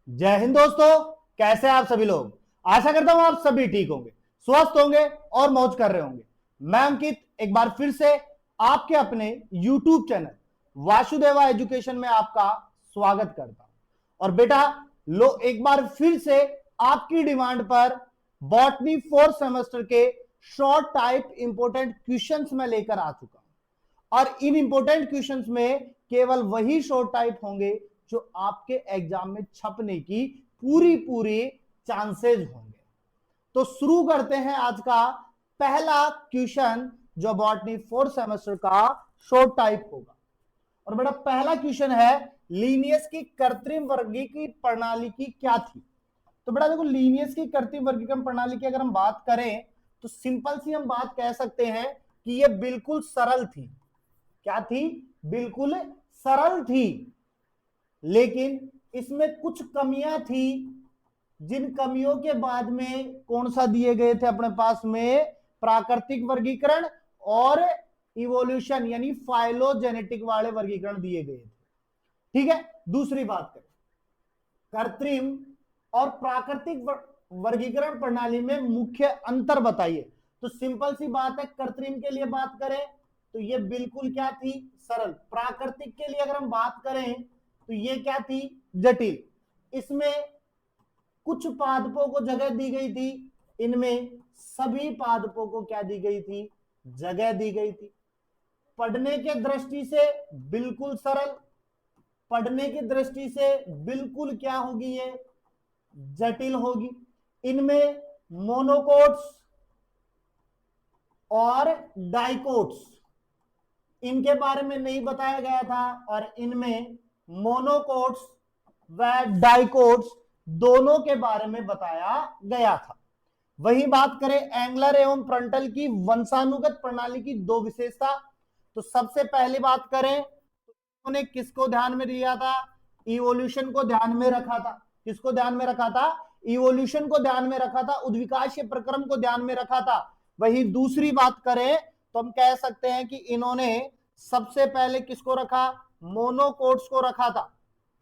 जय हिंद दोस्तों। कैसे हैं आप सभी लोग। आशा करता हूं आप सभी ठीक होंगे, स्वस्थ होंगे और मौज कर रहे होंगे। मैं अंकित एक बार फिर से आपके अपने YouTube चैनल वासुदेवा एजुकेशन में आपका स्वागत करता हूं। और बेटा लो एक बार फिर से आपकी डिमांड पर बॉटनी 4th सेमेस्टर के शॉर्ट टाइप इंपोर्टेंट क्वेश्चंस में लेकर आ चुका हूं। और इन इंपोर्टेंट क्वेश्चंस में केवल वही शॉर्ट टाइप होंगे जो आपके एग्जाम में छपने की पूरी चांसेस होंगे। तो शुरू करते हैं आज का पहला क्वेश्चन जो बॉटनी 4th सेमेस्टर का शॉर्ट टाइप होगा। और बड़ा पहला क्वेश्चन है, लीनियस की कृत्रिम वर्गीकरण प्रणाली की क्या थी। तो बेटा देखो, लीनियस की कृत्रिम वर्गीकरण प्रणाली की अगर हम बात करें तो सिंपल सी हम बात कह सकते हैं कि यह बिल्कुल सरल थी। क्या थी? बिल्कुल सरल थी, लेकिन इसमें कुछ कमियां थी, जिन कमियों के बाद में कौन सा दिए गए थे अपने पास में, प्राकृतिक वर्गीकरण और इवोल्यूशन यानी फाइलोजेनेटिक वाले वर्गीकरण दिए गए थे। ठीक है, दूसरी बात करें, कृत्रिम और प्राकृतिक वर्गीकरण प्रणाली में मुख्य अंतर बताइए। तो सिंपल सी बात है, कृत्रिम के लिए बात करें तो ये बिल्कुल क्या थी? सरल। प्राकृतिक के लिए अगर हम बात करें तो ये क्या थी? जटिल। इसमें कुछ पादपों को जगह दी गई थी, इनमें सभी पादपों को क्या दी गई थी? जगह दी गई थी। पढ़ने के दृष्टि से बिल्कुल सरल, पढ़ने की दृष्टि से बिल्कुल क्या होगी? ये जटिल होगी। इनमें मोनोकोट्स और डाइकोट्स इनके बारे में नहीं बताया गया था, और इनमें मोनोकोट्स व डाइकोट्स दोनों के बारे में बताया गया था। वही बात करें एंगलर एवं फ्रंटल की वंशानुगत प्रणाली की दो विशेषता। तो सबसे पहली बात करें तो उन्होंने किसको ध्यान में लिया था? इवोल्यूशन को ध्यान में रखा था। किसको ध्यान में रखा था? इवोल्यूशन को ध्यान में रखा था, उद्विकाशीय प्रक्रम को ध्यान में रखा था। वही दूसरी बात करें तो हम कह सकते हैं कि इन्होंने सबसे पहले किसको रखा? मोनोकोट्स को रखा था।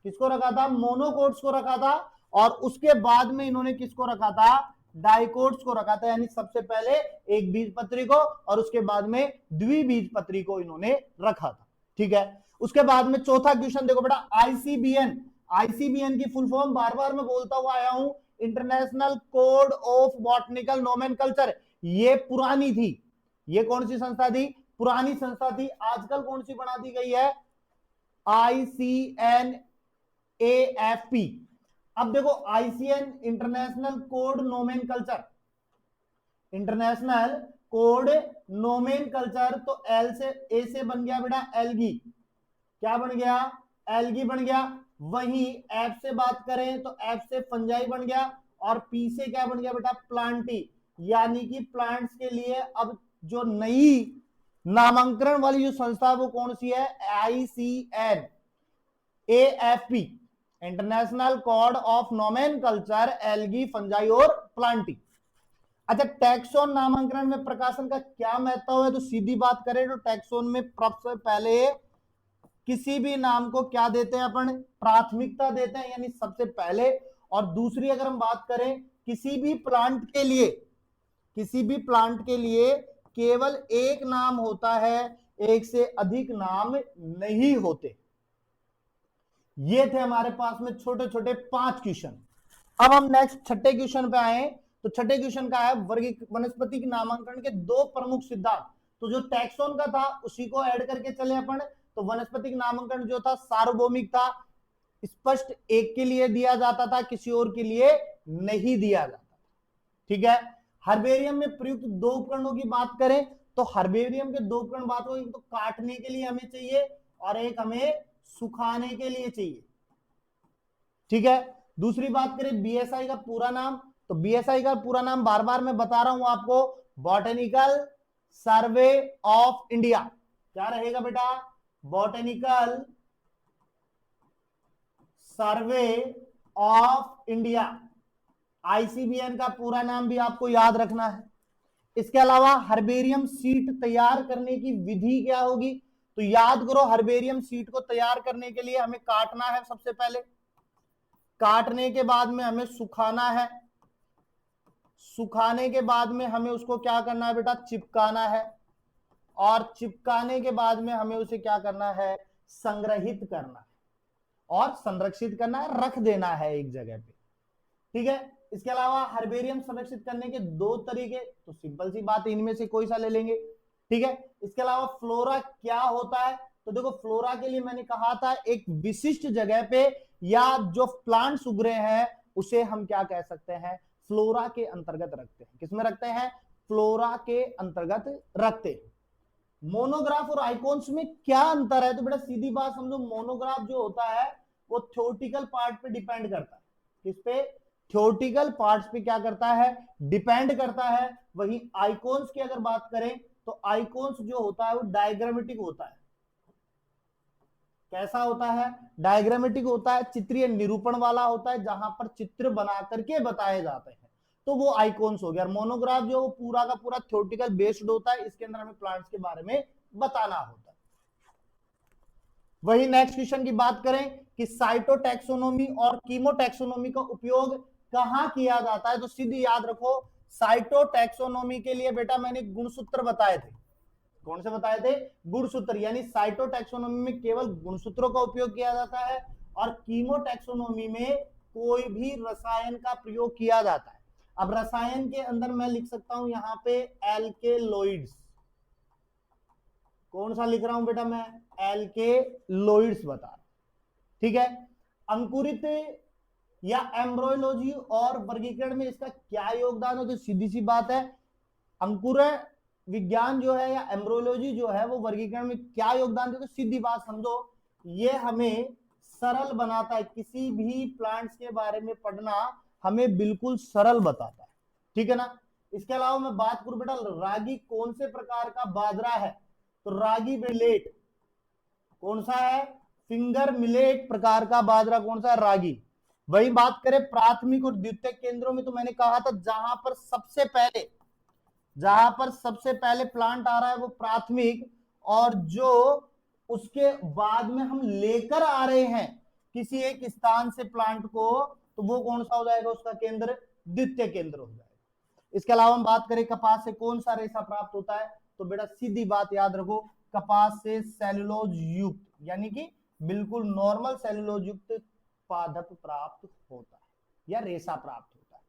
किसको रखा था? मोनोकोट्स को रखा था। और उसके बाद में इन्होंने किसको रखा था? डाइकोट्स को रखा था। यानी सबसे पहले एक बीजपत्री को और उसके बाद में द्विबीजपत्री को इन्होंने रखा था। ठीक है, उसके बाद में चौथा क्वेश्चन देखो बेटा, आईसीबीएन। आईसीबीएन की फुल फॉर्म बार बार मैं बोलता हुआ आया हूं, international code of botanical nomenclature. ये पुरानी थी। ये कौन सी संस्था थी? पुरानी संस्था थी। आजकल कौन सी बना दी गई है? ICNAFP। अब देखो, ICN international code nomenclature, international code nomenclature, तो एल से ए से बन गया बेटा एल्गी। क्या बन गया? एल्गी बन गया। वही एफ से बात करें तो एफ से फंजाई बन गया, और पी से क्या बन गया बेटा? प्लांटी। यानी कि प्लांट्स के लिए अब जो नई नामांकन वाली जो संस्था वो कौन सी है? ICNAFP, international code of nomenclature, algae, fungi और प्लांटी। अच्छा, टैक्सोन नामांकन में प्रकाशन का क्या महत्व है? तो सीधी बात करें तो टैक्सोन में सबसे पहले किसी भी नाम को क्या देते हैं अपन? प्राथमिकता देते हैं, यानी सबसे पहले। और दूसरी अगर हम बात करें, किसी भी प्लांट के लिए, किसी भी प्लांट के लिए केवल एक नाम होता है, एक से अधिक नाम नहीं होते। ये थे हमारे पास में छोटे छोटे 5 क्वेश्चन। अब हम नेक्स्ट छठे क्वेश्चन पे आए। तो छठे क्वेश्चन का है वनस्पति के नामांकन के 2 प्रमुख सिद्धांत। तो जो टैक्सोन का था उसी को ऐड करके चले अपन। तो वनस्पति नामांकन जो था सार्वभौमिक था, स्पष्ट एक के लिए दिया जाता था, किसी और के लिए नहीं दिया जाता। ठीक है, हर्बेरियम में प्रयुक्त 2 उपकरणों की बात करें तो हर्बेरियम के 2 उपकरण बात हो, एक तो काटने के लिए हमें चाहिए और एक हमें सुखाने के लिए चाहिए। ठीक है, दूसरी बात करें बीएसआई का पूरा नाम। तो बीएसआई का पूरा नाम बार बार मैं बता रहा हूं आपको, बॉटेनिकल सर्वे ऑफ इंडिया। क्या रहेगा बेटा? Botanical survey of India. ICBN का पूरा नाम भी आपको याद रखना है। इसके अलावा हर्बेरियम सीट तैयार करने की विधि क्या होगी? तो याद करो, हर्बेरियम सीट को तैयार करने के लिए हमें काटना है सबसे पहले। काटने के बाद में हमें सुखाना है, सुखाने के बाद में हमें उसको क्या करना है बेटा, चिपकाना है, और चिपकाने के बाद में हमें उसे क्या करना है, संग्रहित करना है और संरक्षित करना है, रख देना है एक जगह पे। ठीक है। इसके अलावा हर्बेरियम संरक्षित करने के दो तरीके, तो सिंपल सी बात है, इनमें से कोई सा ले लेंगे। ठीक है। इसके अलावा फ्लोरा क्या होता है, तो देखो फ्लोरा के लिए मैंने कहा था एक विशिष्ट जगह पे या जो प्लांट्स उग रहे हैं उसे हम क्या कह सकते हैं, फ्लोरा के अंतर्गत रखते हैं। किसमें रखते हैं, फ्लोरा के अंतर्गत रखते हैं। मोनोग्राफ और आइकॉन्स में क्या अंतर है, तो बेटा सीधी बात समझो, मोनोग्राफ जो होता है वो थ्योरेटिकल पार्ट पे डिपेंड करता है। किस पे, थ्योरेटिकल पार्ट्स पे क्या करता है, डिपेंड करता है। वही आइकॉन्स की अगर बात करें तो आइकॉन्स जो होता है वो डायग्रामेटिक होता है। कैसा होता है, डायग्रामेटिक होता है, चित्रीय निरूपण वाला होता है, जहां पर चित्र बना करके बताए जाते हैं, तो वो आइकॉन्स हो गया। और मोनोग्राफ जो वो पूरा का पूरा थ्योरेटिकल बेस्ड होता है, इसके अंदर हमें प्लांट्स के बारे में बताना होता है। वही नेक्स्ट क्वेश्चन की बात करें कि साइटोटैक्सोनॉमी और कीमोटैक्सोनॉमी का उपयोग कहां किया जाता है, तो सीधी याद रखो, साइटोटैक्सोनॉमी के लिए बेटा मैंने गुणसूत्र बताए थे। कौन से बताए थे, गुणसूत्र, यानी साइटोटैक्सोनॉमी में केवल गुणसूत्रों का उपयोग किया जाता है और कीमोटैक्सोनॉमी में कोई भी रसायन का प्रयोग किया जाता है। अब रसायन के अंदर मैं लिख सकता हूं यहां पे एल्केलॉइड्स। कौन सा लिख रहा हूं बेटा मैं, एल्केलॉइड्स बता रहा हूं। ठीक है। अंकुरित या एम्ब्रोलॉजी और वर्गीकरण में इसका क्या योगदान है, तो सीधी सी बात है, अंकुर विज्ञान जो है या एम्ब्रोलॉजी जो है वो वर्गीकरण में क्या योगदान देता है, तो सीधी बात समझो, ये हमें सरल बनाता है, किसी भी प्लांट्स के बारे में पढ़ना हमें बिल्कुल सरल बताता है। ठीक है ना। इसके अलावा मैं बात करूं बेटा, रागी कौन से प्रकार का बाजरा है, तो रागी मिलेट कौन सा है, फिंगर मिलेट प्रकार का बाजरा कौन सा है, रागी। वही बात करें प्राथमिक और द्वितीयक केंद्रों में, तो मैंने कहा था जहां पर सबसे पहले प्लांट आ रहा है वो प्राथमिक, और जो उसके बाद में हम लेकर आ रहे हैं किसी एक स्थान से प्लांट को, तो वो कौन सा हो जाएगा, उसका केंद्र द्वितीय केंद्र हो जाएगा। इसके अलावा हम बात करें कपास से कौन सा रेशा प्राप्त होता है, तो बेटा सीधी बात याद रखो, कपास से सेलुलोज युक्त यानी कि बिल्कुल नॉर्मल सेलुलोज युक्त पादप प्राप्त होता है या रेशा प्राप्त होता है।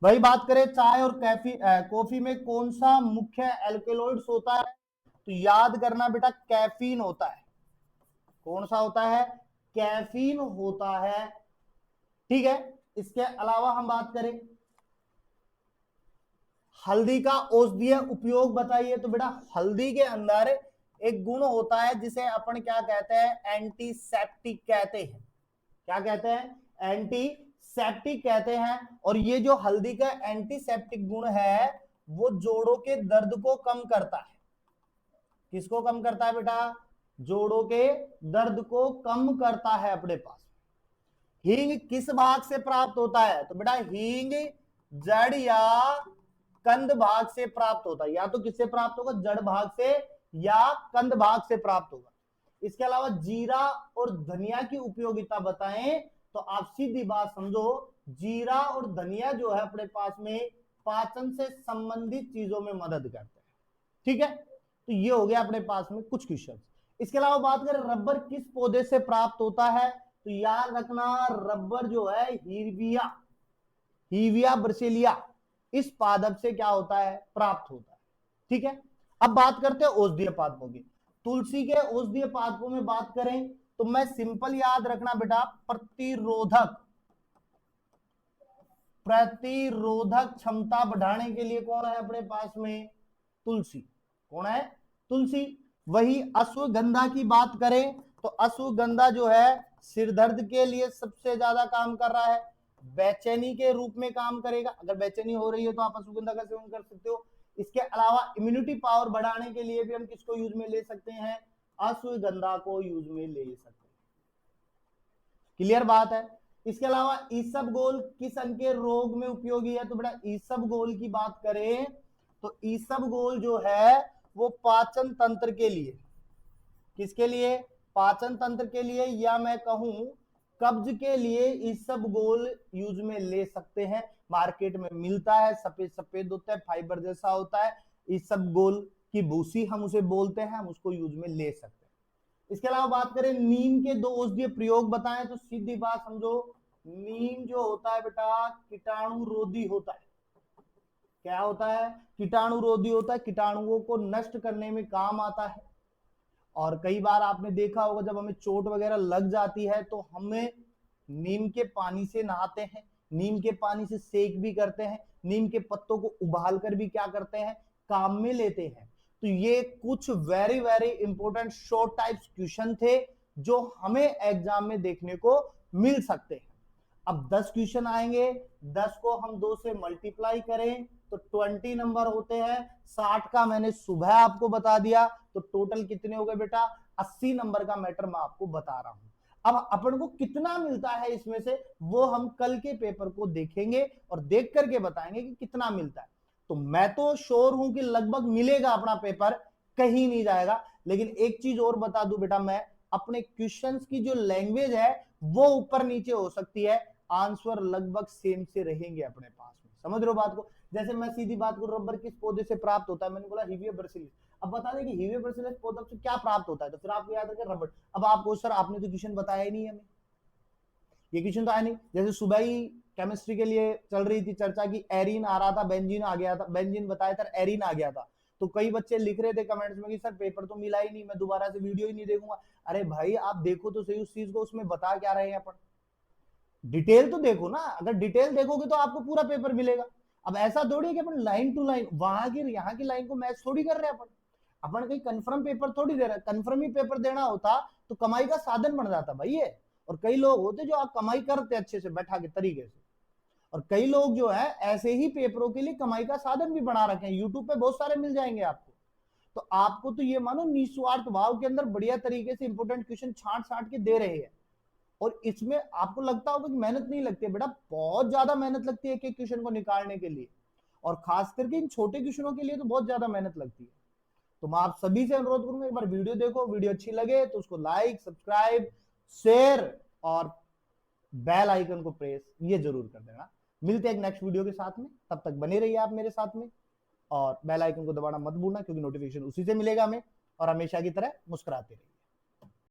वही बात करें चाय और कॉफी में कौन सा मुख्य एल्केलॉइड्स होता है, तो याद करना बेटा कैफीन होता है। कौन सा होता है, कैफीन होता है। ठीक है। इसके अलावा हम बात करें हल्दी का औषधीय उपयोग बताइए, तो बेटा हल्दी के अंदर एक गुण होता है जिसे अपन क्या कहते हैं, एंटीसेप्टिक कहते हैं। क्या कहते हैं, एंटीसेप्टिक कहते हैं। और ये जो हल्दी का एंटीसेप्टिक गुण है वो जोड़ों के दर्द को कम करता है। किसको कम करता है बेटा, जोड़ों के दर्द को कम करता है अपने पास। हींग किस भाग से प्राप्त होता है, तो बेटा हींग जड़ या कंद भाग से प्राप्त होता है, या तो किससे प्राप्त होगा, जड़ भाग से या कंद भाग से प्राप्त होगा। इसके अलावा जीरा और धनिया की उपयोगिता बताएं, तो आप सीधी बात समझो, जीरा और धनिया जो है अपने पास में पाचन से संबंधित चीजों में मदद करते हैं। ठीक है। तो ये हो गया अपने पास में कुछ क्वेश्चन। इसके अलावा बात करें रबर किस पौधे से प्राप्त होता है, तो याद रखना रबर जो है हीविया ब्रसेलिया इस पादप से क्या होता है, प्राप्त होता है। ठीक है। अब बात करते हैं औषधीय पादपों की। तुलसी के औषधीय पादपों में बात करें तो मैं सिंपल याद रखना बेटा, प्रतिरोधक क्षमता बढ़ाने के लिए कौन है अपने पास में, तुलसी। कौन है, तुलसी। वही अश्वगंधा की बात करें तो अश्वगंधा जो है सिर दर्द के लिए सबसे ज्यादा काम कर रहा है, बेचैनी के रूप में काम करेगा। अगर बेचैनी हो रही है तो आप अश्वगंधा का सेवन कर सकते हो। इसके अलावा इम्यूनिटी पावर बढ़ाने के लिए भी हम किसको यूज में ले सकते हैं, अश्वगंधा को यूज में ले सकते हैं। क्लियर बात है। इसके अलावा ईसबगोल किस अंग के रोग में उपयोगी है, तो बेटा ईसबगोल की बात करें तो ईसबगोल जो है वो पाचन तंत्र के लिए, किसके लिए, पाचन तंत्र के लिए, या मैं कहूं कब्ज के लिए इसबगोल यूज में ले सकते हैं, मार्केट में मिलता है, सफेद सफेद होता है, फाइबर जैसा होता है, इसबगोल की भूसी हम उसे बोलते हैं, हम उसको यूज में ले सकते हैं। इसके अलावा बात करें नीम के 2 औषधीय प्रयोग बताएं तो सीधी बात समझो, नीम जो होता है बेटा कीटाणु रोधी होता है। क्या होता है? कीटाणु रोधी होता है, कीटाणुओं को नष्ट करने में काम आता है। और कई बार आपने देखा होगा जब हमें चोट वगैरह लग जाती है तो हमें नीम के पानी से नहाते हैं, नीम के पानी से सेक भी करते हैं, नीम के पत्तों को उबाल कर भी क्या करते हैं, काम में लेते हैं। तो ये कुछ very very important short types question थे जो हमें एग्जाम में देखने को मिल सकते हैं। अब 10 क्वेश्चन आएंगे, 10 को हम 2 से मल्टीप्लाई करें तो 20 नंबर होते हैं। 60 का मैंने सुबह आपको बता दिया, तो टोटल कितने हो गए बेटा? 80 नंबर का मैटर मैं आपको बता रहा हूं। अब अपन को कितना मिलता है इसमें से वो हम कल के पेपर को देखेंगे और देख करके बताएंगे कि कितना मिलता है। तो मैं तो श्योर हूं कि लगभग मिलेगा अपना पेपर, कहीं नहीं जाएगा। लेकिन एक चीज और बता दूं बेटा, मैं अपने क्वेश्चंस की जो लैंग्वेज है वो ऊपर नीचे हो सकती है, आंसर लगभग सेम से रहेंगे अपने पास में। समझ रहे हो बात को? जैसे मैं सीधी बात करूं, रबर किस पौधे से प्राप्त होता है? मैंने बोला हीविया ब्रासिलिस। अब बता दें कि हीविया ब्रासिलिस पौधे से क्या प्राप्त होता है, तो फिर आपको याद रखें रबर। अब आपको सर आपने तो क्वेश्चन बताया ही नहीं हमें, ये क्वेश्चन तो आया नहीं। जैसे सुबह ही केमिस्ट्री के लिए चल रही थी चर्चा की, एरिन आ रहा था, बेंजीन आ गया था, बेंजीन बताया था, एरिन आ गया था। तो कई बच्चे लिख रहे थे कमेंट्स में कि सर पेपर तो मिला ही नहीं, मैं दोबारा से वीडियो ही नहीं देखूंगा। अरे भाई आप देखो तो सही उस चीज को, उसमें बता क्या रहे हैं अपन, डिटेल तो देखो ना। अगर डिटेल देखोगे तो आपको पूरा पेपर मिलेगा। अब ऐसा थोड़ी कि अपन लाइन टू लाइन वहां की यहाँ की लाइन को मैच थोड़ी कर रहे हैं अपन। अपन कहीं कंफर्म पेपर थोड़ी दे रहे हैं। कंफर्म ही पेपर देना होता तो कमाई का साधन बन जाता भाई ये। और कई लोग होते जो आप कमाई करते अच्छे से बैठा के तरीके से, और कई लोग जो है ऐसे ही पेपरों के लिए कमाई का साधन भी बना रखे हैं। यूट्यूब पे बहुत सारे मिल जाएंगे आपको। तो आपको तो ये मानो निस्वार्थ भाव के अंदर बढ़िया तरीके से इंपोर्टेंट क्वेश्चन छांट छांट के दे रहे हैं। और इसमें आपको लगता होगा कि मेहनत नहीं लगती है, बेटा बहुत ज्यादा मेहनत लगती है एक एक क्वेश्चन को निकालने के लिए, और खास करके इन छोटे क्वेश्चनों के लिए तो बहुत ज्यादा मेहनत लगती है। तो मैं आप सभी से अनुरोध करूंगा, एक बार वीडियो देखो, वीडियो अच्छी लगे तो उसको लाइक, सब्सक्राइब, शेयर और बेल आइकन को प्रेस ये जरूर कर देना। मिलते हैं एक नेक्स्ट वीडियो के साथ में, तब तक बने रहिए आप मेरे साथ में, और बेल आइकन को दबाना मत भूलना क्योंकि नोटिफिकेशन उसी से मिलेगा हमें। और हमेशा की तरह मुस्कुराते रहिए।